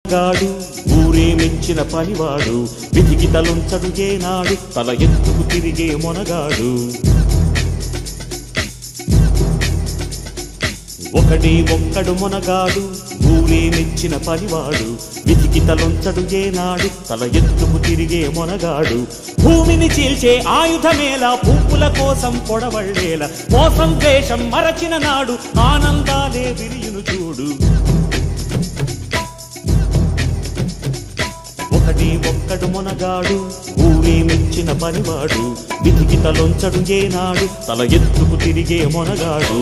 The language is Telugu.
గాడు ఊరే మెచ్చిన పనివాడు విధికి తలొంచడు ఏనాడు తల ఎత్తుకు తిరిగే మొనగాడు ఒకడే ఒక్కడు మొనగాడు ఊరే మెచ్చిన పనివాడు విధికి తలొంచడు ఏనాడు తల ఎత్తుకు తిరిగే మొనగాడు భూమిని చీల్చే ఆయుధమేలా పువ్వుల కోసం పొడవళ్ళేలా మోసం ద్వేషం మరచిన నాడు ఆనందాలే విరియును చూడు ఒకడే ఒక్కడు మొనగాడు ఊరే మెచ్చిన పనివాడు విధికి తలొంచడు ఏనాడు తల ఎత్తుకు తిరిగే మొనగాడు